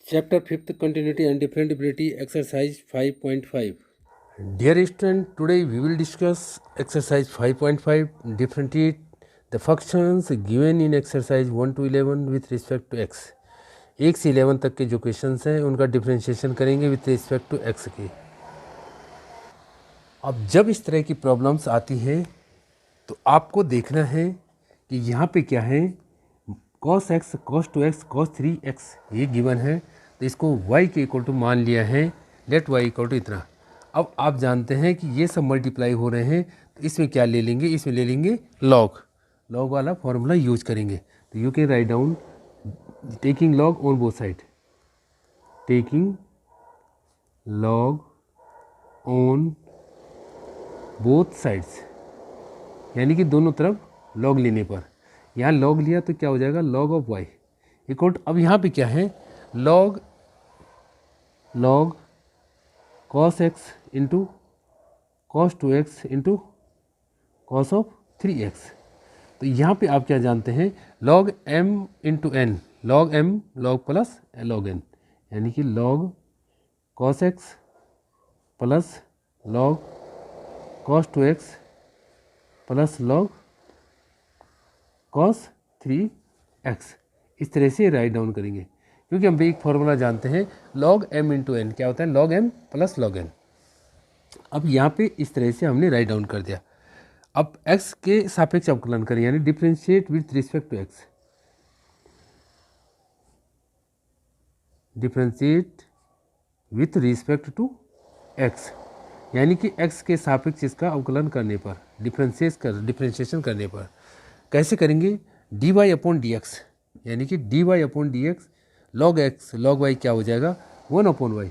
Chapter 5th Continuity and Differentiability Exercise 5.5. Dear student, today we will discuss exercise 5.5 differentiate the functions given in exercise 1 to 11 with respect to x. 1 से 11 तक के जो questions हैं उनका differentiation करेंगे with respect to x के। अब जब इस तरह की प्रॉब्लम्स आती हैं तो आपको देखना है कि यहाँ पे क्या है, cos x, cos 2x, cos 3x ये गिवन है, तो इसको y के इक्वल टू मान लिया है, लेट y इक्वल टू इतना। अब आप जानते हैं कि ये सब मल्टीप्लाई हो रहे हैं, तो इसमें क्या ले लेंगे, इसमें ले लेंगे लॉग वाला फॉर्मूला यूज करेंगे। तो you can write down taking log on both side, taking log on both sides, यानी कि दोनों तरफ लॉग लेने पर। यहाँ लॉग लिया तो क्या हो जाएगा, log of y equal to, अब यहाँ पे क्या है, log cos x into cos 2x into cos of 3x। तो यहाँ पे आप क्या जानते हैं, log m into n, log m log plus log n, यानी कि log cos x plus log cos 2x plus log cos 3x। इस तरह से राइट डाउन करेंगे, क्योंकि हम भी एक फॉर्मूला जानते हैं log m इंटू एन क्या होता है, log m plus log n। अब यहाँ पे इस तरह से हमने राइट डाउन कर दिया। अब x के सापेक्ष अवकलन करें, यानी differentiate with respect to x, differentiate with respect to x, यानी कि x के सापेक्ष इसका अवकलन करने पर, डिफरेंशिएशन करने पर कैसे करेंगे, dy अपॉन dx, यानी कि dy upon dx log x log y क्या हो जाएगा, 1 अपॉन y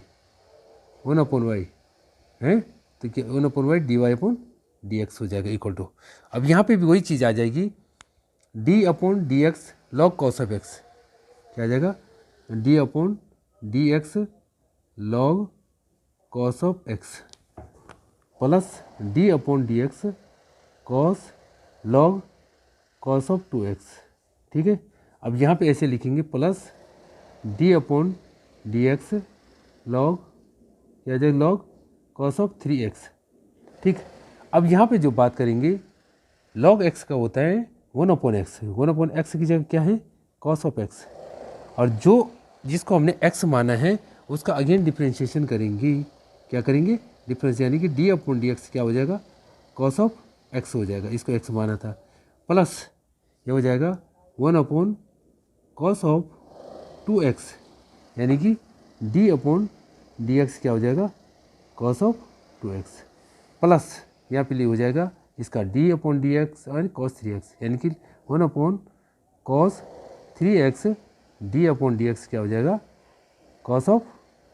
है, तो क्या 1 upon y dy upon dx हो जाएगा इक्वल टू। अब यहाँ पे भी वही चीज़ आ जाएगी, d upon dx log cos of x क्या आ जाएगा, d upon dx log cos of x plus d upon dx cos log cos of 2x। ठीक है, अब यहाँ पे ऐसे लिखेंगे, plus d upon dx log या जो log cos ऑफ 3x। ठीक, अब यहाँ पे जो बात करेंगे log x का होता है 1 अपॉन x, 1 अपॉन x की जगह क्या है, cos ऑफ x, और जो जिसको हमने x माना है उसका अगेन डिफरेंशिएशन करेंगे, क्या करेंगे, डिफरेंस, यानी कि d अपॉन dx क्या हो जाएगा, cos ऑफ x हो जाएगा, इसको x माना था, प्लस ये हो जाएगा 1 अपॉन cos ऑफ 2x, यानी कि d अपॉन dx क्या हो जाएगा, cos ऑफ 2x, प्लस यहाँ पे हो जाएगा इसका d अपॉन dx और cos 3x, यानी कि 1 upon cos 3x d upon dx क्या हो जाएगा, cos ऑफ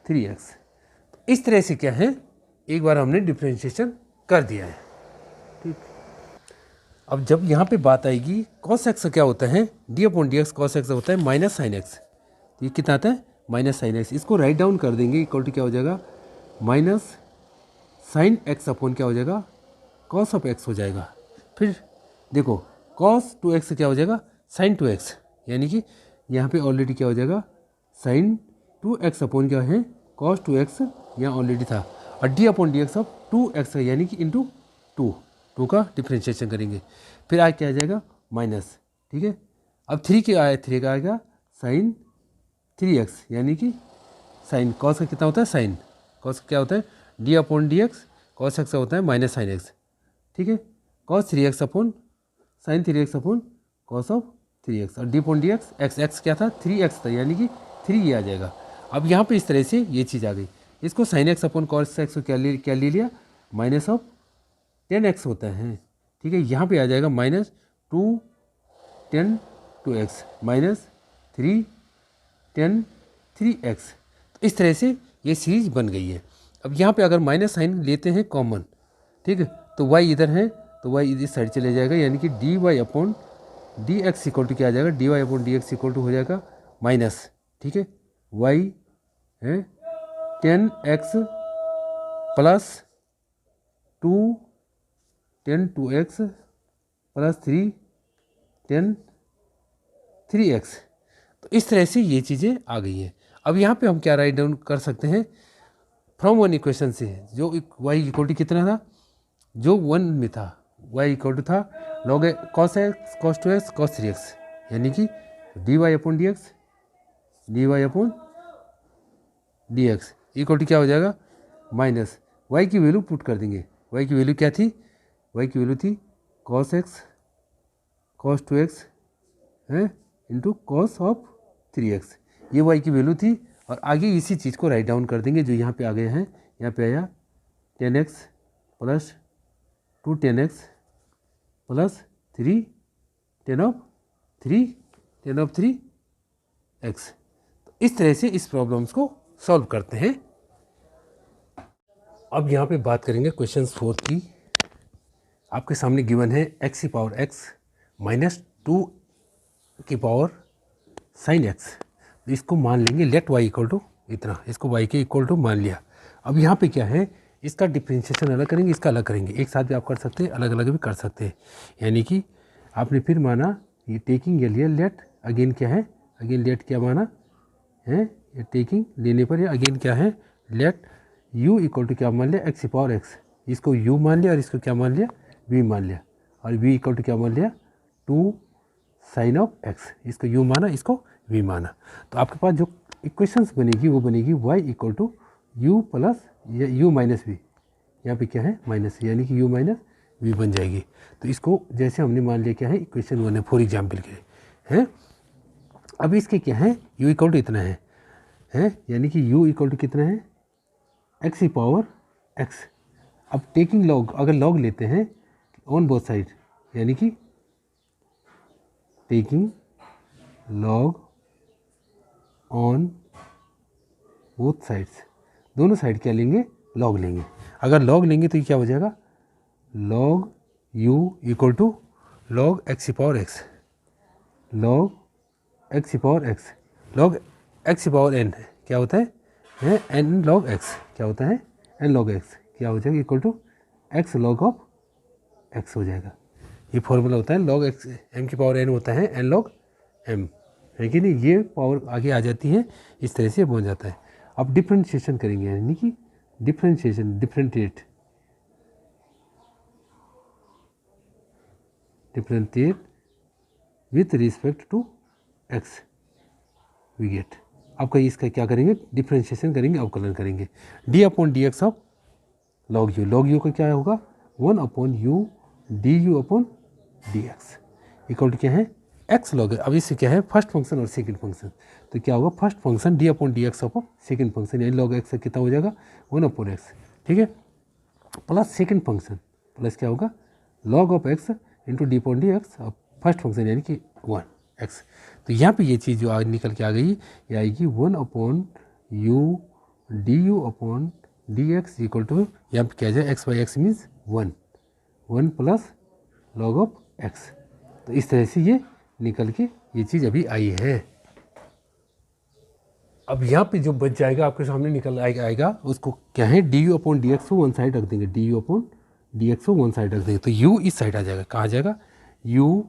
3x। तो इस तरह से क्या है, एक बार हमने डिफरेंशिएशन कर दिया है। ठीक, अब जब यहाँ पे बात आएगी cos x क्या होता है, d upon dx cos x होता है माइनस साइन x, तो ये कितना आता है, माइनस साइन x, इसको राइट डाउन कर देंगे, इक्वल टू क्या हो जाएगा, माइनस साइन x अपॉन क्या हो जाएगा, cos ऑफ x हो जाएगा। फिर देखो cos 2x क्या हो जाएगा, साइन 2x, यानी कि यहाँ पे ऑलरेडी क्या हो जाएगा, साइन 2x अपॉन क्या है, cos 2x यहाँ ऑलरेडी था, और d upon dx of 2x है, यानी कि इंटू 2 का डिफरेंशिएशन करेंगे, फिर आज क्या आ जाएगा, माइनस। ठीक है, अब 3 के आए, 3 का आएगा साइन 3x, यानी कि साइन cos का कितना होता है, साइन cos क्या होता है, d upon dx cos x होता है माइनस साइन x। ठीक है, cos 3x upon sine 3x upon cos of 3x, और d अपॉन dx x क्या था, 3x था, यानी कि 3 ये आ जाएगा। अब यहाँ पे इस तरह से ये चीज़ आ गई, इसको sine x upon cos x को क्या ले लिया, माइनस ऑफ 10x होता है। ठीक है, यहाँ पे आ जाएगा माइनस 2 10 2x माइनस 3 10 3x। तो इस तरह से ये सीरीज बन गई है। अब यहाँ पे अगर माइनस साइन लेते हैं कॉमन, ठीक है, तो y इधर है तो y इस साइड चले जाएगा, यानी कि dy upon dx equal to क्या आ जाएगा, dy upon dx equal to हो जाएगा माइनस, ठीक है, y है 10x plus 2 10 2x plus 3 10 3x। तो इस तरह से ये चीज़ें आ गई हैं। अब यहाँ पे हम क्या राइट डाउन कर सकते हैं, फ्रॉम वन इक्वेशन से, जो वाई इक्वल टू कितना था, जो वन में था, वाई इक्वल टू था log cos x cos 2x cos 3x, यानी कि d y upon D x, d y upon D x equal to क्या हो जाएगा, माइनस वाई की वैल्यू पुट कर देंगे। वाई की वैल्यू क्या थी, वाई की वैल्यू थी कॉस एक्स कॉस 2x है इंटू कॉस ऑफ 3x, ये वाई की वैल्यू थी। और आगे इसी चीज़ को राइट डाउन कर देंगे जो यहाँ पे आ गए हैं। यहाँ पे आया 10x plus 2 10x plus 3 10 of 3x। तो इस तरह से इस प्रॉब्लम्स को सॉल्व करते हैं। अब यहाँ पे बात करेंगे क्वेश्चन 4 की। आपके सामने गिवन है x की पावर x माइनस 2 की पावर साइन x। इसको मान लेंगे लेट y इक्वल टू इतना, इसको y के इक्वल टू मान लिया। अब यहाँ पे क्या है, इसका डिफ्रेंशिएशन अलग करेंगे, इसका अलग करेंगे, एक साथ भी आप कर सकते हैं, अलग अलग भी कर सकते हैं। यानी कि आपने फिर माना ये टेकिंग ये लिया लेट, अगेन क्या है, अगेन लेट क्या माना है, ये टेकिंग लेने पर ये अगेन क्या है लेट u इक्वल टू क्या मान लिया x की पावर x, इसको u मान लिया और इसको क्या मान लिया v मान लिया, और v इक्वल टू क्या मान लिया 2 साइन ऑफ x, इसको u माना इसको v माना। तो आपके पास जो इक्वेशंस बनेगी वो बनेगी y equal to u plus u minus v, यहाँ पे क्या है माइनस, यानी कि u माइनस वी बन जाएगी। तो इसको जैसे हमने मान लिया क्या है इक्वेशन 1 है फॉर एग्जाम्पल के हैं। अब इसके क्या है u इक्वल टू इतना है यानी कि u इक्वल टू कितना है x की पावर x। अब टेकिंग लॉग, अगर लॉग लेते हैं ऑन बोथ साइड, यानी कि taking log on both sides, दोनों साइड क्या लेंगे लॉग लेंगे। अगर लॉग लेंगे तो ये क्या हो जाएगा log u equal to log x की पावर x, लॉग x की पावर x, लॉग x की पावर n क्या होता है n लॉग x, क्या होता है n लॉग x, क्या हो जाएगा equal to x log of x हो जाएगा। ये फॉर्मूला होता है लॉग x, m की पावर n होता है n लॉग m, है कि नहीं, ये पावर आगे आ जाती है, इस तरह से बन जाता है। अब डिफ्रेंशिएशन करेंगे, यानी कि differentiation differentiate with respect to x we get. अब कहीं इसका क्या करेंगे डिफ्रेंशिएशन करेंगे, अवकलन करेंगे, d upon D x of log u, log u का क्या होगा 1 upon u d you upon D x equal to क्या है x लॉग। अब इससे क्या है फर्स्ट फंक्शन और सेकंड फंक्शन, तो क्या होगा first function d upon D x of second function, यानी लॉग x कितना हो जाएगा 1 अपॉन x, ठीक है, प्लस सेकंड फंक्शन प्लस क्या होगा log of x into D upon D x और फर्स्ट फंक्शन यानी कि 1x। तो यहाँ पे ये चीज़ जो आज निकल के आ गई ये आएगी 1 upon u d you upon D x equal to, यहाँ पे क्या जाए x by x means 1 plus log of x। तो इस तरह से ये निकल के ये चीज़ अभी आई है। अब यहाँ पे जो बच जाएगा आपके सामने निकल आएगा उसको क्या है d you upon D x को वन साइड रख देंगे, D you upon D x को वन साइड रख देंगे, तो u इस साइड आ जाएगा, कहाँ आ जाएगा u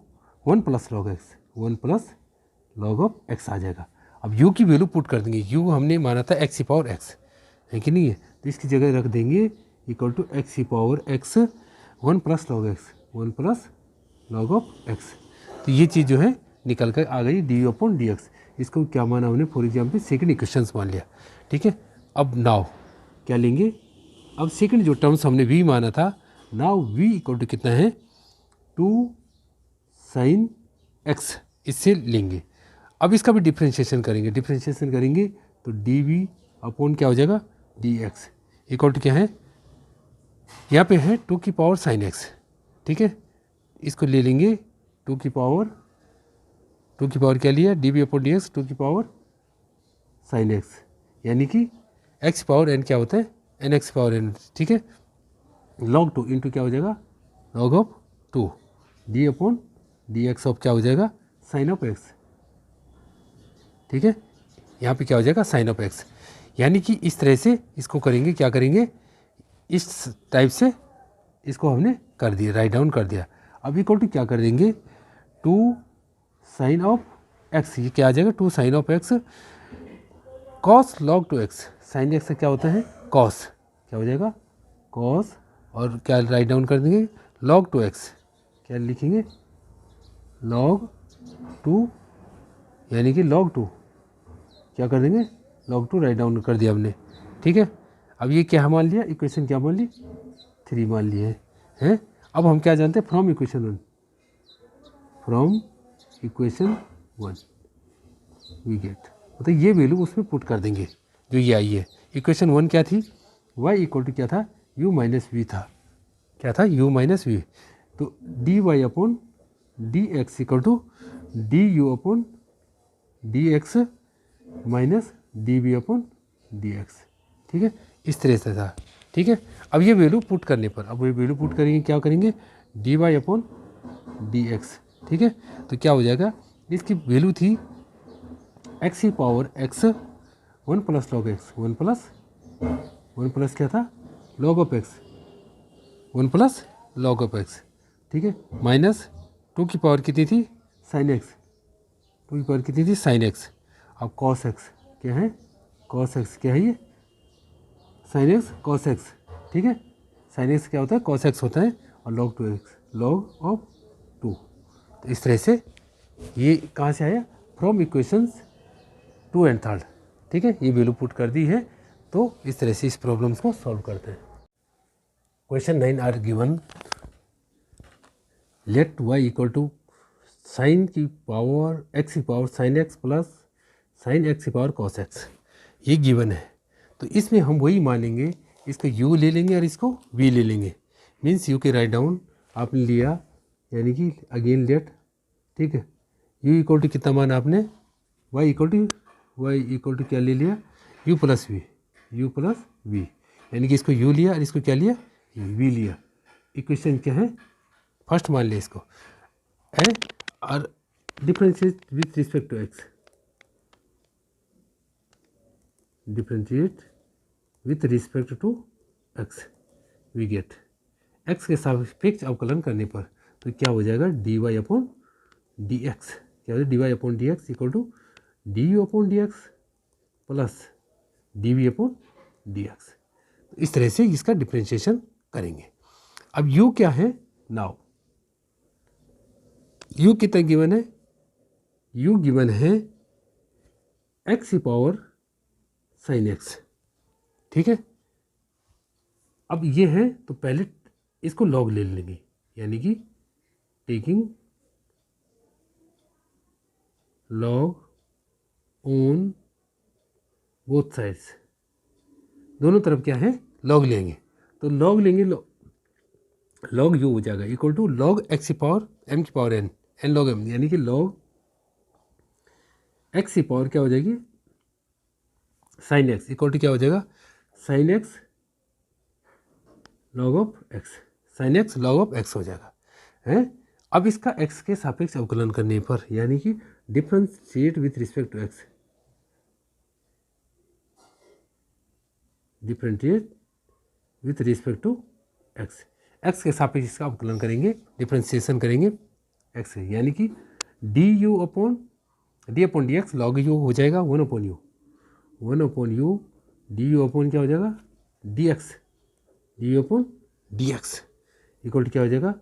1 plus log x, 1 plus log of x आ जाएगा। अब u की वैल्यू पुट कर देंगे, u हमने माना था x की पावर x है कि नहीं है, तो इसकी जगह रख देंगे इक्वल टू x की power x 1 plus log x, 1 plus log of x। तो ये चीज़ जो है निकल कर आ गई D you upon D x, इसको क्या माना हमने फॉर एग्जाम्पल सेकंड इक्वेशंस मान लिया, ठीक है। अब नाउ क्या लेंगे, अब सेकंड जो टर्म्स हमने v माना था, नाउ v इक्वल टू कितना है 2 साइन x, इससे लेंगे। अब इसका भी डिफ्रेंशिएशन करेंगे तो डी वी अपॉन क्या हो जाएगा डी एक्स इक्वल टू क्या है, यहाँ पे है 2 की पावर साइन x, ठीक है, इसको ले लेंगे 2 की पावर क्या लिया d we upon D x 2 की पावर साइन x, यानी कि x पावर n क्या होता है एन एक्स पावर n, ठीक है, लॉग 2 इंटू क्या हो जाएगा log of 2 D upon D x of क्या हो जाएगा साइन ऑफ x, ठीक है, यहाँ पे क्या हो जाएगा साइन ऑफ x। यानी कि इस तरह से इसको करेंगे, क्या करेंगे इस टाइप से इसको हमने कर दिया, राइट डाउन कर दिया। अब इक्वल टू क्या कर देंगे 2 साइन ऑफ x, ये क्या आ जाएगा 2 sine of x cos log two x, sine x से क्या होता है कॉस, क्या हो जाएगा कॉस, और क्या राइट डाउन कर देंगे लॉग टू एक्स, क्या लिखेंगे लॉग टू, यानी कि लॉग टू क्या कर देंगे लॉग टू राइट डाउन कर दिया हमने, ठीक है। अब ये क्या मान लिया इक्वेशन, क्या मान ली 3 मान लिए हैं। अब हम क्या जानते हैं from equation 1, from equation 1 we get, मतलब ये वैल्यू उसमें पुट कर देंगे जो ये आई है। इक्वेशन 1 क्या थी, y इक्वल टू क्या था u माइनस वी था, क्या था u माइनस वी, तो d y upon D x equal to d you upon D x minus d we upon D x, ठीक है, इस तरह से था, ठीक है। अब ये वैल्यू पुट करने पर, अब ये वैल्यू पुट करेंगे क्या करेंगे d y upon D x, ठीक है, तो क्या हो जाएगा इसकी वैल्यू थी एक्स की power x 1 plus log x, 1 plus क्या था log of x, 1 plus log of x, ठीक है, माइनस 2 की पावर कितनी थी साइन एक्स, 2 की पावर कितनी थी साइन एक्स, अब कॉस एक्स क्या है कॉस एक्स क्या है ये साइन एक्स कॉस एक्स, ठीक है, साइन एक्स क्या होता है कॉस एक्स होता है, और log two x log of 2, तो इस तरह से ये कहाँ से आया फ्रॉम इक्वेशंस 2 एंड 3, ठीक है, ये वैल्यू पुट कर दी है, तो इस तरह से इस प्रॉब्लम्स को सॉल्व करते हैं। Question 9 are given, let y equal to sine की पावर एक्स की power sine x plus sine x की पावर कॉस एक्स, ये गिवन है, तो इसमें हम वही मानेंगे, इसको u ले लेंगे और इसको v ले लेंगे, मीन्स u के राइट डाउन आपने लिया, यानी कि अगेन लेट, ठीक है, u इक्वल टू कितना माना आपने y इक्वल टू क्या ले लिया u प्लस वी, यानी कि इसको u लिया और इसको क्या लिया v लिया, इक्वेशन क्या है फर्स्ट मान लिया इसको है, और differentiate with respect to x, differentiate with respect to x we get, x के सापेक्ष अवकलन करने पर तो क्या हो जाएगा d y upon D x, क्या हो जाएगा d y upon D x equal to d you upon D x plus d we upon D x, तो इस तरह से इसका डिफ्रेंशिएशन करेंगे। अब u क्या है नाउ, u कितना गिवन है, u गिवन है x की पावर साइन एक्स, ठीक है, अब ये है तो पहले इसको लॉग ले लेंगे, यानी कि taking log on both sides, दोनों तरफ क्या है लॉग लेंगे, तो लॉग लेंगे लॉग यू हो जाएगा इक्वल टू लॉग एक्स की पावर एम की power n, n log m, यानी कि लॉग एक्स की पावर क्या हो जाएगी साइन एक्स इक्वल टू क्या हो जाएगा sine x log of x, sine x log of x हो जाएगा है। अब इसका एक्स के सापेक्ष अवकलन करने पर, यानी कि differentiate with respect to x, differentiate with respect to x, x के सापेक्ष इसका अवकलन करेंगे, डिफरेंशिएशन करेंगे एक्स, यानी कि d you upon D x log u हो जाएगा 1 upon u d you upon क्या हो जाएगा D you upon D x equal to क्या हो जाएगा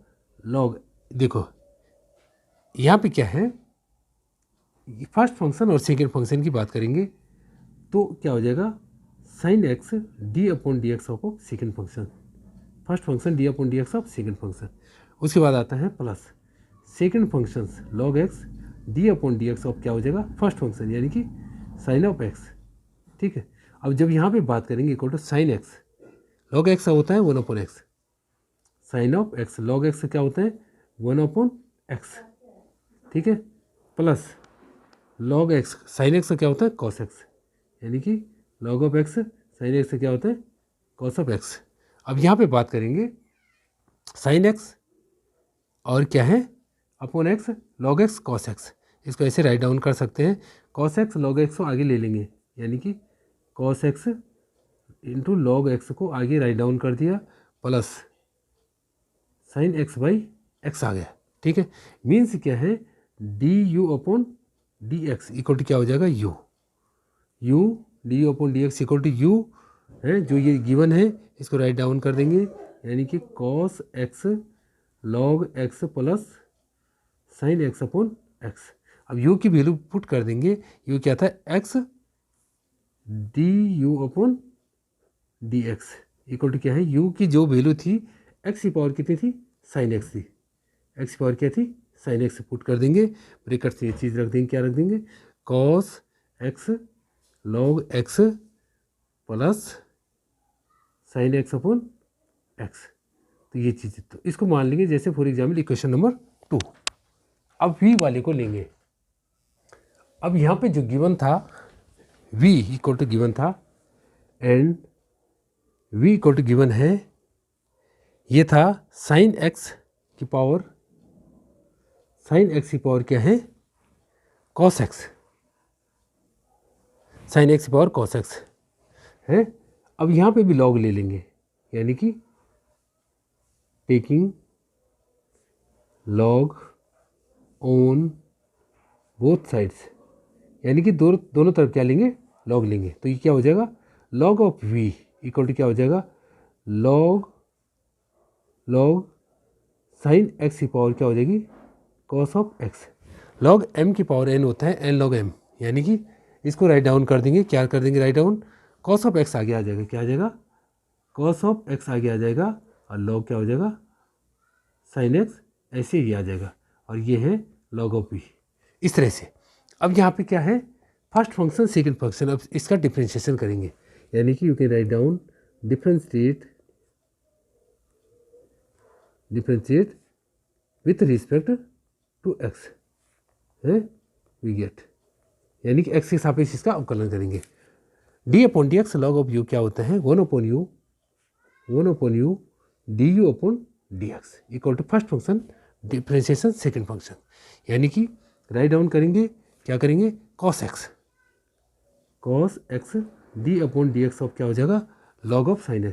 लॉग, देखो यहाँ पे क्या है फर्स्ट फंक्शन और सेकेंड फंक्शन की बात करेंगे तो क्या हो जाएगा sine x d upon D x of second function, first function d upon D x of second function, उसके बाद आता है plus second function log x d upon D x of क्या हो जाएगा फर्स्ट फंक्शन, यानी कि साइन ऑफ एक्स, ठीक है। अब जब यहाँ पे बात करेंगे equal to sine x, log x होता है 1 upon x, sine of x log x क्या होता है 1 अपॉन एक्स, ठीक है, plus log x sine x क्या होता है कॉस एक्स, यानी कि log of x sine x क्या होता है कॉस ऑफ एक्स। अब यहाँ पे बात करेंगे साइन एक्स और क्या है upon x log x cos x, इसको ऐसे राइट डाउन कर सकते हैं, कॉस एक्स लॉग एक्स को आगे ले लेंगे, यानी कि cos x into log x को आगे राइट डाउन कर दिया plus sine x by x आ गया, ठीक है, मीन्स क्या है d you upon D x equal to क्या हो जाएगा u d you upon D x equal to u है, जो ये गिवन है इसको राइट डाउन कर देंगे, यानी कि cos x log x plus sine x upon x. अब यू की वैल्यू पुट कर देंगे, यू क्या था x D you upon D x equal to क्या है, यू की जो वैल्यू थी एक्स की पावर कितनी थी, साइन एक्स थी, एक्स की पावर क्या थी, साइन एक्स पुट कर देंगे, ब्रैकेट से ये चीज़ रख देंगे, क्या रख देंगे, cos x log x plus sine x upon x. तो ये चीज़, तो इसको मान लेंगे जैसे फॉर एग्जाम्पल इक्वेशन नंबर 2। अब v वाले को लेंगे। अब यहाँ पे जो गिवन था v इक्वल टू गिवन था and v equal to given है, ये था साइन एक्स की पावर, साइन एक्स की पावर क्या है, कॉस एक्स, साइन एक्स की पावर कॉस एक्स है। अब यहाँ पे भी लॉग ले लेंगे, यानी कि taking log on both sides, यानी कि दोनों तरफ क्या लेंगे, लॉग लेंगे। तो ये क्या हो जाएगा, log of v equal to क्या हो जाएगा, लॉग साइन एक्स की पावर क्या हो जाएगी, cos of x. Log m की पावर n होता है, n लॉग m, यानी कि इसको राइट डाउन कर देंगे, क्या कर देंगे write down, cos of x आगे आ जाएगा, क्या आ जाएगा, कॉस ऑफ एक्स आगे आ जाएगा, और लॉग क्या हो जाएगा, साइन एक्स ऐसे ही आ जाएगा, और ये है लॉग ऑफ v, इस तरह से। अब यहाँ पे क्या है, फर्स्ट फंक्शन सेकंड फंक्शन, अब इसका डिफ्रेंशिएशन करेंगे, यानी कि you can write down differentiate with respect to x है, वी गेट, यानी कि एक्स के सापेक्ष इसका अवकलन करेंगे। D upon D x log of u क्या होता है, one upon u d you upon D x equal to first function differentiation second function, यानी कि राइट डाउन करेंगे, क्या करेंगे, cos x d upon D x of क्या हो जाएगा, लॉग ऑफ साइन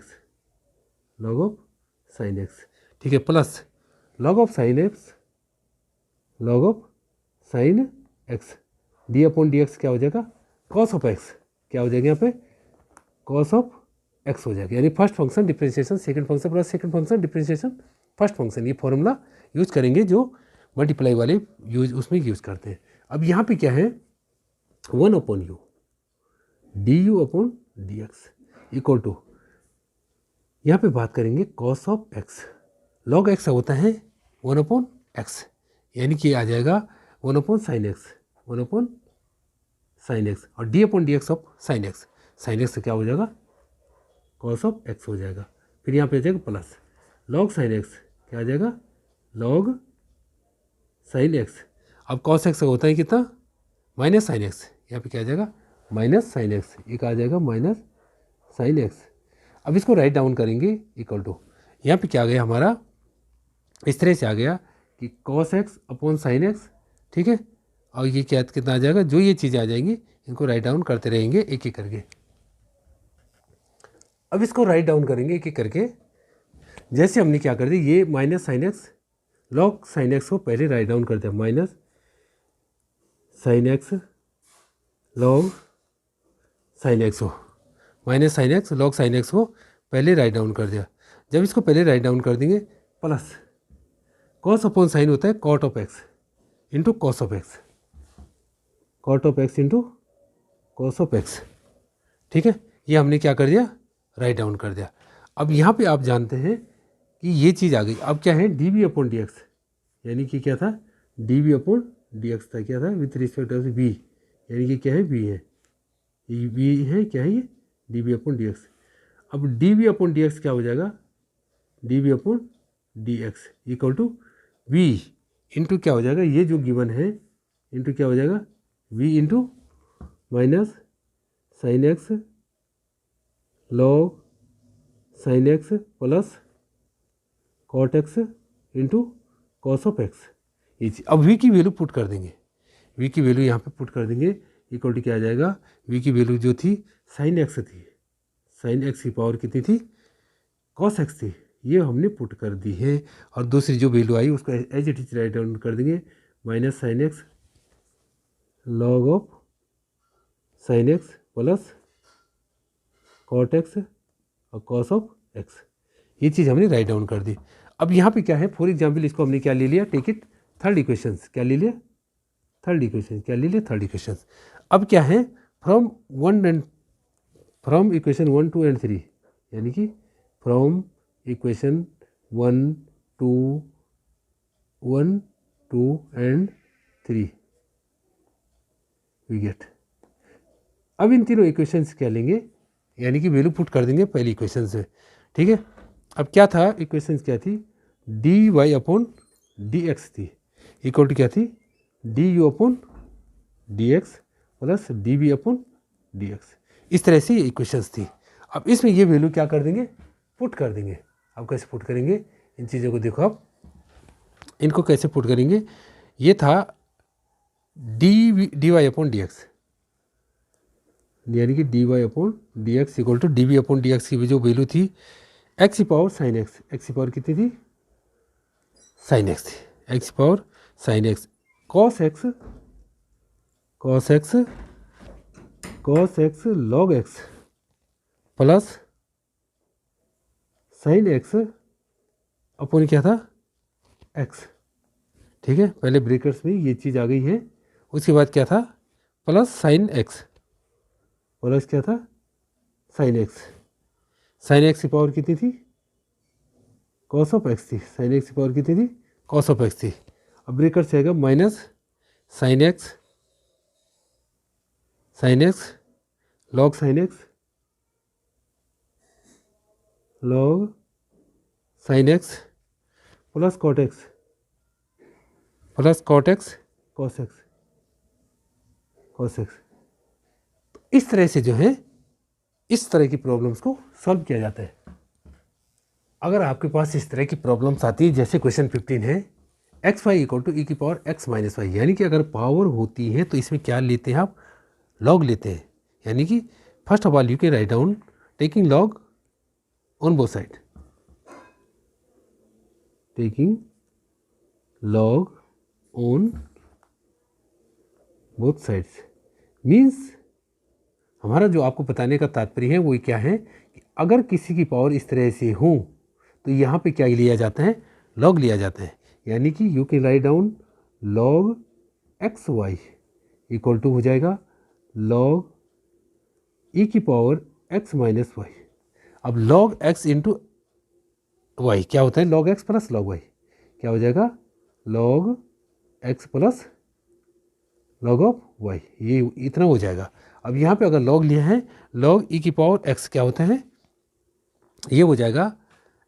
एक्स, ठीक है, plus log of sine x d upon D x क्या हो जाएगा, कॉस ऑफ एक्स, क्या हो जाएगा यहाँ पे, कॉस ऑफ एक्स हो जाएगा, यानी first function differentiation second function plus second function differentiation first function, ये फॉर्मूला यूज करेंगे जो मल्टीप्लाई वाले उसमें यूज़ करते हैं। अब यहाँ पे क्या है, one upon u d you upon D x equal to, यहाँ पे बात करेंगे cos of x, log x होता है वन अपॉन एक्स, यानी कि आ जाएगा वन अपॉन साइन एक्स, और d upon D x of sine x से क्या हो जाएगा, कॉस ऑफ एक्स हो जाएगा। फिर यहाँ पे आ जाएगा प्लस लॉग साइन एक्स, क्या आ जाएगा, लॉग साइन एक्स। अब कॉस एक्स होता है कितना, माइनस साइन एक्स, यहाँ पे क्या आ जाएगा, माइनस साइन एक्स, एक आ जाएगा माइनस साइन एक्स। अब इसको राइट डाउन करेंगे इक्वल टू, यहाँ पे क्या आ गया हमारा, इस तरह से आ गया कि cos x upon sine x, ठीक है, और ये क्या कितना आ जाएगा, जो ये चीज़ें आ जाएंगी इनको राइट डाउन करते रहेंगे एक एक करके। अब इसको राइट डाउन करेंगे एक एक करके, जैसे हमने क्या कर दिया, ये minus sine x log sine x को पहले राइट डाउन करते हैं, minus sine x log sine x हो, minus sine x log sine x को पहले राइट डाउन कर दिया। जब इसको पहले राइट डाउन कर देंगे, प्लस कॉस अपॉन साइन होता है cot of x into cos of x, cot of x into cos of x, ठीक है, ये हमने क्या कर दिया, राइट डाउन कर दिया। अब यहाँ पे आप जानते हैं कि ये चीज़ आ गई। अब क्या है, d b upon D x, यानी कि क्या था, d b upon D x था, क्या था, विथ रिस्पेक्ट ऑफ बी, यानी कि क्या है, बी है, ये बी है, क्या है ये, d b upon D x. अब d b upon D x क्या हो जाएगा, d b upon D x equal to v into क्या हो जाएगा, ये जो गिवन है इंटू क्या हो जाएगा, v into minus sine x log sine x plus cot x into cos of x, ये चीज। अब वी की वैल्यू पुट कर देंगे, वी की वैल्यू यहाँ पे पुट कर देंगे इक्वल टू क्या आ जाएगा, वी की वैल्यू जो थी साइन एक्स थी, साइन एक्स की पावर कितनी थी, कॉस एक्स थी, ये हमने पुट कर दी है। और दूसरी जो वैल्यू आई उसको as it is write down कर देंगे, minus sine x log of sine x plus cot x और कॉस ऑफ एक्स, ये चीज़ हमने राइट डाउन कर दी। अब यहाँ पे क्या है, फॉर एग्जाम्पल इसको हमने क्या ले लिया, टेक इट थर्ड इक्वेशन, क्या ले लिया थर्ड इक्वेशन, क्या ले लिया थर्ड इक्वेशन। अब क्या है, फ्रॉम इक्वेशन 1 2 एंड 3, यानी कि from equation 1 2 and 3 we get. अब इन तीनों इक्वेशंस क्या लेंगे, यानी कि वैल्यू पुट कर देंगे पहली इक्वेशन से, ठीक है। अब क्या था, इक्वेशंस क्या थी, d y upon D x थी, इक्वल टू क्या थी, d you upon D x plus d b upon D x, इस तरह से ये इक्वेशंस थी। अब इसमें ये वैल्यू क्या कर देंगे, पुट कर देंगे। अब कैसे पुट करेंगे, इन चीज़ों को देखो, आप इनको कैसे पुट करेंगे। ये था d y upon D x, यानी कि d y upon D x equal to d b upon D x की जो वैल्यू थी एक्स की पावर साइन एक्स, एक्स की पावर कितनी थी, साइन एक्स थी, एक्स की power sine x, cos x log x plus sine x upon क्या था, एक्स, ठीक है। पहले ब्रेकर्स में ये चीज़ आ गई है, उसके बाद क्या था, प्लस साइन एक्स, प्लस क्या था, साइन एक्स, साइन एक्स की पावर कितनी थी, कॉस ऑफ एक्स थी, साइन एक्स की पावर कितनी थी, कॉस ऑफ एक्स थी। अब ब्रेकर से आएगा minus sine x log sine x log sine x plus cot x cos x. इस तरह से जो है, इस तरह की प्रॉब्लम्स को सॉल्व किया जाता है। अगर आपके पास इस तरह की प्रॉब्लम्स आती है, जैसे क्वेश्चन 15 है, एक्स वाई इक्वल टू ई की पावर एक्स माइनस वाई, यानी कि अगर पावर होती है तो इसमें क्या लेते हैं आप, लॉग लेते हैं। यानी कि first of all you can write down taking log on both side, taking log on both sides means, हमारा जो आपको बताने का तात्पर्य है वो क्या है कि अगर किसी की पावर इस तरह से हो तो यहाँ पे क्या लिया जाता है, लॉग लिया जाता है। यानी कि you can write down log x y equal to हो जाएगा लॉग ई की पावर एक्स माइनस वाई। अब लॉग एक्स इंटू वाई क्या होता है, log x plus log y, क्या हो जाएगा, log x plus log of y, ये इतना हो जाएगा। अब यहाँ पे अगर लॉग लिया है, लॉग ई की पावर एक्स क्या होता है, ये हो जाएगा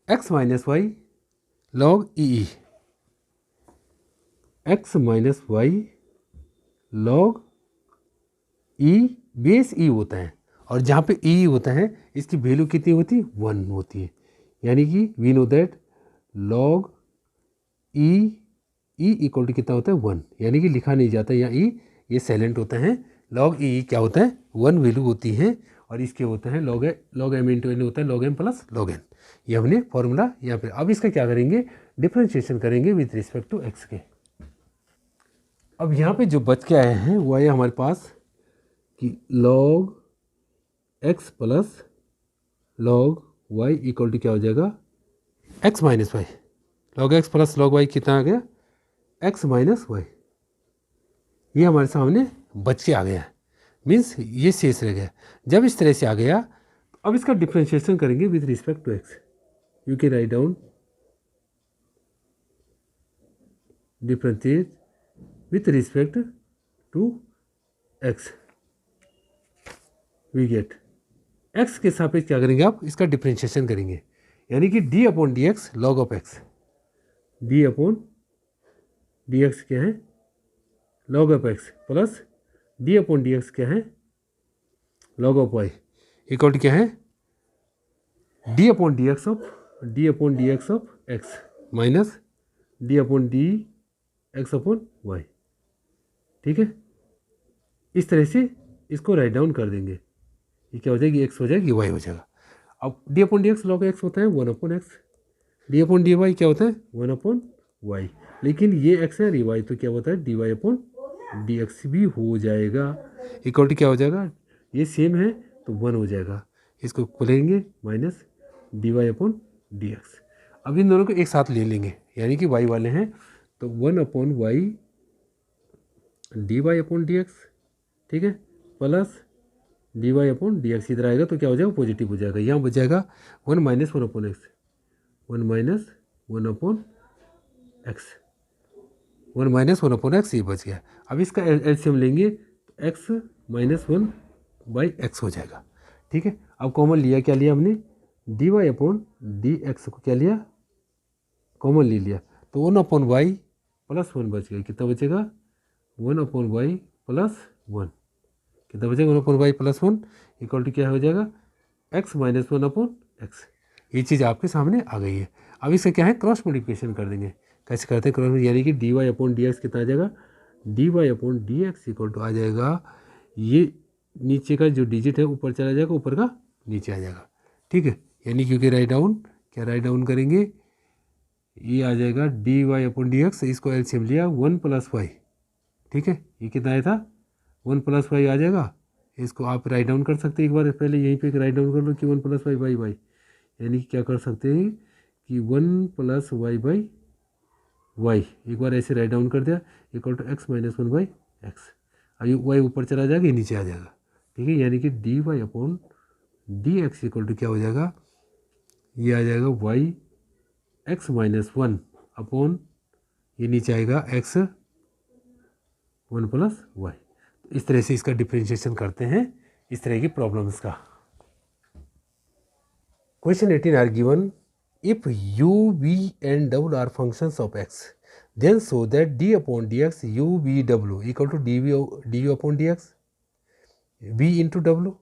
एक्स माइनस वाई लॉग ई, एक्स माइनस वाई लॉग ई, बेस ई होता है, और जहाँ पे ई होता है इसकी वैल्यू कितनी होती है, 1 होती है। यानी कि we know that log e equal to कितना होता है, 1, यानी कि लिखा नहीं जाता यहाँ ई, ये साइलेंट होता है। लॉग ई क्या होता है, 1 वैल्यू होती है, और इसके होता है लॉग एम इंटू एन होता है log m plus log n. ये हमने फॉर्मूला यहाँ पे। अब इसका क्या करेंगे, डिफ्रेंशिएशन करेंगे विथ रिस्पेक्ट टू एक्स के। अब यहाँ पे जो बच के आए हैं वो आए हमारे पास कि log x plus log y equal to क्या हो जाएगा, x minus y, log x plus log y कितना आ गया, एक्स माइनस वाई। ये हमारे सामने बच के आ गया, मीन्स ये शेष रह गया। जब इस तरह से आ गया, अब इसका डिफ्रेंशिएशन करेंगे with respect to x. You can write down differentiate with respect to x, we get x के सापेक्ष क्या करेंगे आप, इसका डिफ्रेंशिएशन करेंगे। यानी कि d upon D x log of x, d upon D x क्या है, log of x plus d upon D x क्या है, log of y equal to क्या है, d upon D x of x minus d upon D x upon y. ठीक है, इस तरह से इसको राइट डाउन कर देंगे। ये क्या हो जाएगी, एक्स हो जाएगी, वाई हो जाएगा। अब d upon D x log x होता है 1 upon x, d upon d y क्या होता है 1 अपॉन वाई, लेकिन ये एक्स है रिवाई तो क्या होता है d y upon D x भी हो जाएगा। इक्वल टू क्या हो जाएगा, ये सेम है तो 1 हो जाएगा। इसको खोलेंगे minus d y upon D x. अब इन दोनों को एक साथ ले लेंगे, यानी कि वाई वाले हैं तो 1 upon y d y upon D x, ठीक है, plus d y upon D x. इधर आएगा तो क्या हो जाएगा, पॉजिटिव हो जाएगा। यहाँ बच जाएगा 1 minus 1 upon x, 1 minus 1 upon x, 1 minus 1 upon x, ये बच गया। अब इसका एलसीएम लेंगे तो एक्स माइनस 1 बाई एक्स हो जाएगा, ठीक है। अब कॉमन लिया, क्या लिया हमने, d y upon D x को क्या लिया, कॉमन ले लिया, तो 1 अपॉन वाई प्लस 1 बच गया। कितना बचेगा, 1 अपॉन वाई प्लस 1, कितना बचेगा, 1 upon y plus 1 equal to क्या हो जाएगा, एक्स माइनस 1 अपॉन एक्स। ये चीज़ आपके सामने आ गई है। अब इसका क्या है, क्रॉस मल्टीप्लिकेशन कर देंगे। कैसे करते हैं क्रॉस, यानी कि d y upon D x कितना आ जाएगा, d y upon D x equal to आ जाएगा, ये नीचे का जो डिजिट है ऊपर चला जाएगा, ऊपर का नीचे आ जाएगा, ठीक है। यानी क्योंकि राइट डाउन, क्या राइट डाउन करेंगे, ये आ जाएगा d y upon D x, इसको एलसीएम लिया 1 प्लस वाई, ठीक है। ये कितना आया था, 1 प्लस वाई आ जाएगा। इसको आप राइट डाउन कर सकते हैं, एक बार पहले यहीं पे राइट डाउन कर लो कि 1 प्लस वाई बाई वाई, यानी कि क्या कर सकते हैं कि 1 प्लस वाई बाई वाई, एक बार ऐसे राइट डाउन कर दिया, equal to x minus 1 by x. अब वाई ऊपर चला जाएगा, ये नीचे आ जाएगा, ठीक है। यानी कि d y upon D x equal to क्या हो जाएगा, ये आ जाएगा वाई एक्स माइनस 1 अपॉन, ये नीचे आएगा एक्स 1 प्लस वाई। इस तरह से इसका डिफरेंशिएशन करते हैं, इस तरह की प्रॉब्लम्स का। Question 18 are given, if u, v and w are functions of x, then show that d upon dx u, v, w equal to du upon dx, v into w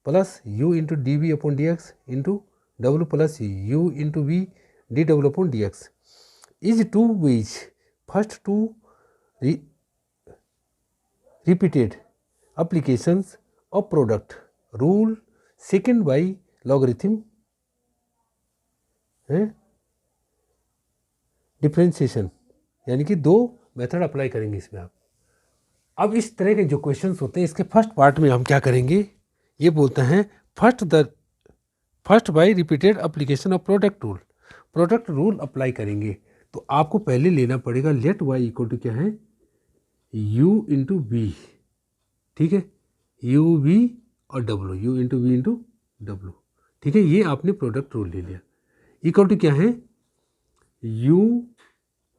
plus u into dv upon dx into w plus u into v dw upon dx is to which first two repeated applications of product rule, second by logarithm है differentiation, यानी कि दो method apply करेंगे इसमें आप। अब इस तरह के जो क्वेश्चंस होते हैं, इसके फर्स्ट पार्ट में हम क्या करेंगे, ये बोलते हैं first by repeated application of product rule apply करेंगे। तो आपको पहले लेना पड़ेगा लेट वाई इक्वल टू क्या है, u इंटू वी, ठीक है, u v और w, u into v into डब्लू, ठीक है। ये आपने प्रोडक्ट रूल ले लिया, इक्वल टू क्या है, u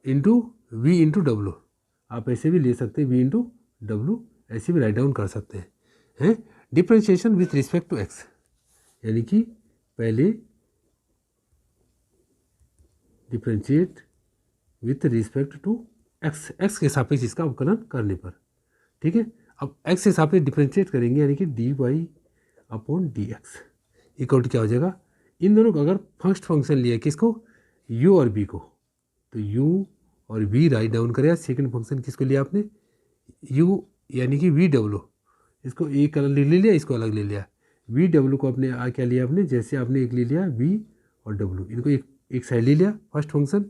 इंटू वी इंटू डब्लू, आप ऐसे भी ले सकते हैं, v इंटू डब्लू, ऐसे भी राइट डाउन कर सकते हैं। Differentiation with respect to x, यानी कि पहले differentiate with respect to x के सापेक्ष इसका अवकलन करने पर, ठीक है। अब x के सापेक्ष डिफ्रेंशिएट करेंगे, यानी कि d y upon D x equal to क्या हो जाएगा, इन दोनों को अगर फर्स्ट फंक्शन लिया किसको, u और v को, तो u और v राइट डाउन करेगा। सेकंड फंक्शन किसको लिया आपने, u यानी कि वी डब्लू, इसको एक अलग ले लिया, इसको अलग ले लिया। वी डब्लू को आपने क्या लिया आपने, जैसे आपने एक ले लिया v और w, इनको एक साइड ले लिया first function,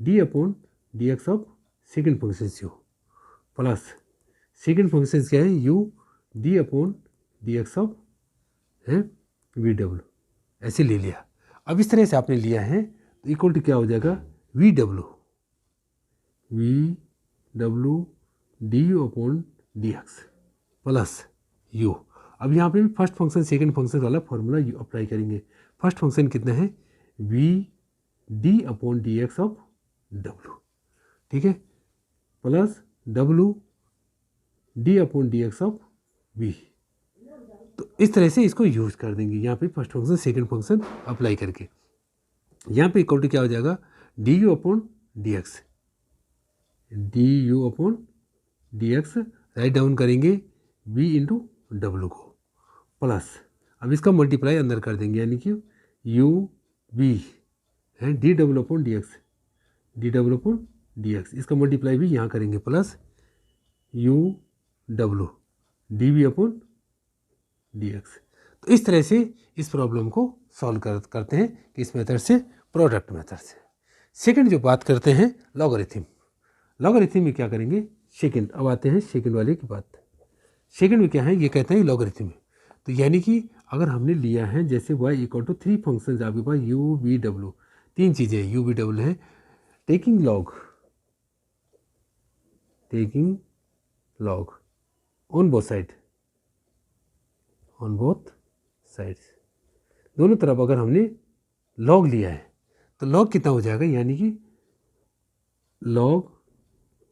d upon D x of second function u plus second function क्या है, u d upon D x of है वी डब्लू, ऐसे ले लिया। अब इस तरह से आपने लिया है तो इक्वल टू क्या हो जाएगा, वी डब्लू d you upon D x plus u. अब यहाँ पे भी फर्स्ट फंक्शन सेकंड फंक्शन वाला फॉर्मूला यू अप्लाई करेंगे। फर्स्ट फंक्शन कितना है, v d upon D x of डब्लू, ठीक है, प्लस डब्लू d upon D x of v. तो इस तरह से इसको यूज कर देंगे यहाँ पे first function second function apply करके। यहाँ पे इक्वल टू क्या हो जाएगा, D you upon D x, D you upon D X right down करेंगे वी इंटू डब्लू को, प्लस अब इसका मल्टीप्लाई अंदर कर देंगे, यानी कि यू वी है D W upon D x, D W upon D X, इसका मल्टीप्लाई भी यहाँ करेंगे, plus U W D we upon D x. तो इस तरह से इस प्रॉब्लम को सॉल्व करते हैं कि इस मेथड से, प्रोडक्ट मेथड से। सेकंड जो बात करते हैं लॉगरिथम, लॉगरिथम में क्या करेंगे, सेकंड, अब आते हैं सेकंड वाले की बात। सेकंड में क्या है, ये कहते हैं लॉगरिथम, तो यानी कि अगर हमने लिया है जैसे y इक्वल टू 3 फंक्शन आपके पास u v w, 3 चीज़ें u v w है, taking log on both sides, दोनों तरफ अगर हमने log लिया है तो log कितना हो जाएगा, यानी कि log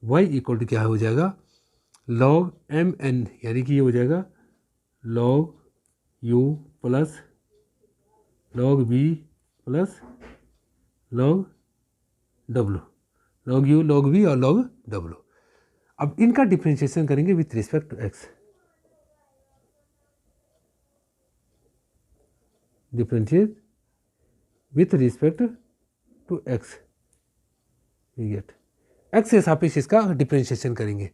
y इक्वल टू क्या हो जाएगा, log mn, यानी कि ये हो जाएगा log u plus log v plus log w, log u log v और log w। अब इनका डिफ्रेंशिएशन करेंगे with respect to x, differentiate with respect to x, we get x के सापेक्ष इसका डिफ्रेंशिएशन करेंगे।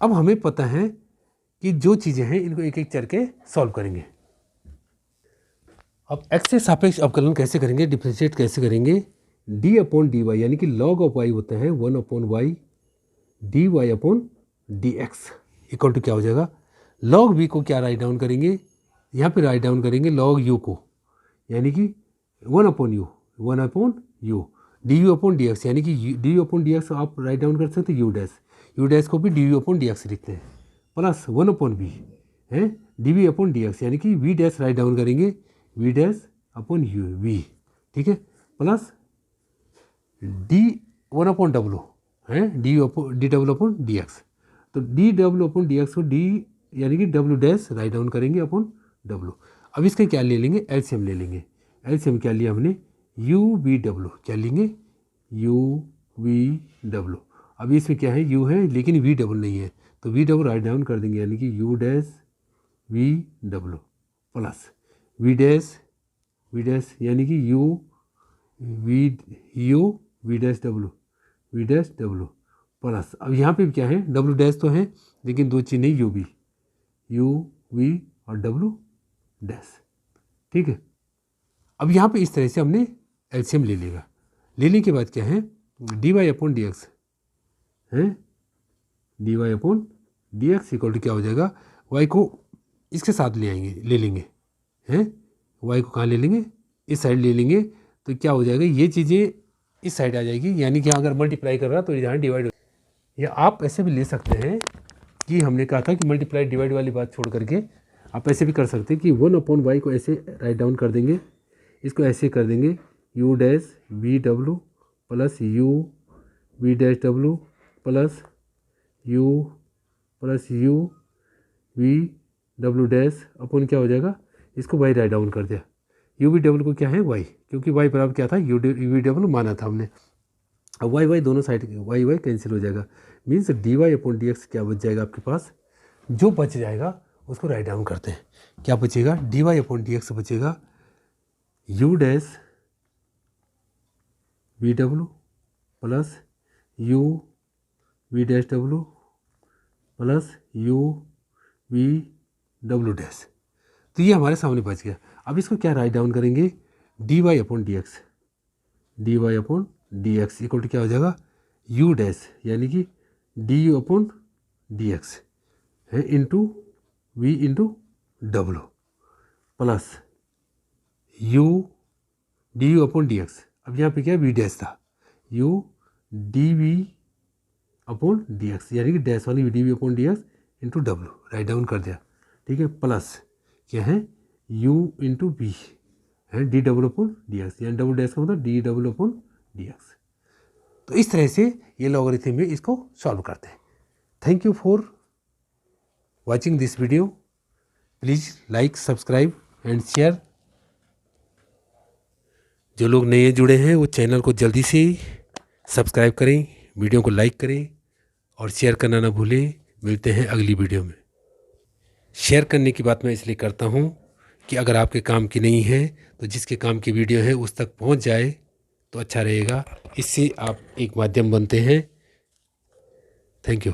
अब हमें पता है कि जो चीज़ें हैं इनको एक एक चर के सॉल्व करेंगे। अब x से सापेक्ष अवकलन कैसे करेंगे, डिफ्रेंशिएट कैसे करेंगे, d अपॉन dy, यानी कि log ऑफ y होता है 1 upon y dy upon dx equal to क्या हो जाएगा, log v को क्या राइट डाउन करेंगे, यहाँ पे राइट डाउन करेंगे log u को, यानी कि 1 upon u du upon dx, यानी कि du अपॉन dx आप राइट डाउन कर सकते हैं u डैश को भी du अपॉन dx लिखते हैं, प्लस 1 अपॉन v है dv अपॉन dx, यानी कि v डैश राइट डाउन करेंगे v डैश अपॉन v, ठीक है, प्लस d 1 अपॉन w है डी डब्ल्यू अपॉन dx, तो डी डब्ल्यू अपॉन dx को d यानी कि w डैश राइट डाउन करेंगे अपॉन w। अब इसका क्या ले लेंगे, एलसीएम ले लेंगे, एलसीएम क्या लिया हमने u v w, क्या लेंगे u v w। अब इसमें क्या है u है लेकिन v डबल नहीं है, तो v डबल राइट डाउन कर देंगे, यानी कि u डैश v डब्ल्यू प्लस v डैश यानी कि u v डैश डब्ल्यू प्लस, अब यहाँ पे क्या है w डैश तो है लेकिन दो चिन्ह u v और w डैश, ठीक है। अब यहाँ पे इस तरह से हमने एलसीएम ले लेगा, लेने के बाद क्या है dy अपॉन dx है, dy upon dx equal to क्या हो जाएगा, y को इसके साथ ले लेंगे हैं, y को कहाँ ले लेंगे, इस साइड ले लेंगे, तो क्या हो जाएगा ये चीज़ें इस साइड आ जाएगी, यानी कि अगर मल्टीप्लाई कर रहा तो यहाँ डिवाइड, या आप ऐसे भी ले सकते हैं कि हमने कहा था कि मल्टीप्लाई डिवाइड वाली बात छोड़ करके आप ऐसे भी कर सकते हैं कि 1 अपॉन y को ऐसे राइट डाउन कर देंगे, इसको ऐसे कर देंगे u डैश v डब्ल्यू प्लस u v डैश डब्ल्यू प्लस u v डब्ल्यू डैश अपॉन क्या हो जाएगा, इसको y राइट डाउन कर दिया, u v डब्ल्यू को क्या है y, क्योंकि y बराबर क्या था u v डब्ल्यू माना था हमने। अब y दोनों साइड y कैंसिल हो जाएगा, मीन्स dy अपॉन dx क्या बच जाएगा आपके पास, जो बच जाएगा उसको राइट डाउन करते हैं, क्या बचेगा dy अपॉन dx बचेगा u डैश v डब्ल्यू प्लस u v डैश डब्ल्यू प्लस u v डब्ल्यू डैश, तो ये हमारे सामने बच गया। अब इसको क्या राइट डाउन करेंगे dy upon dx equal to क्या हो जाएगा u डैश, यानी कि du अपॉन dx है इंटू v इंटू डब्ल्यू plus u du upon dx, अब यहाँ पे क्या v डैश था u dv अपॉन dx, यानी कि डैश वाली dv upon dx into W right down कर दिया, ठीक है, प्लस क्या है u इंटू v है डी डब्ल्यू अपॉन dx, यानी डब्ल्यू डैश का मतलब डी डब्ल्यू अपॉन dx। तो इस तरह से ये लॉगरिथम में इसको सॉल्व करते हैं। Thank you for watching this video, please like subscribe and share. जो लोग नए जुड़े हैं वो चैनल को जल्दी से सब्सक्राइब करें, वीडियो को लाइक करें और शेयर करना ना भूलें। मिलते हैं अगली वीडियो में। शेयर करने की बात मैं इसलिए करता हूँ कि अगर आपके काम की नहीं है तो जिसके काम की वीडियो है उस तक पहुँच जाए तो अच्छा रहेगा, इससे आप एक माध्यम बनते हैं। Thank you.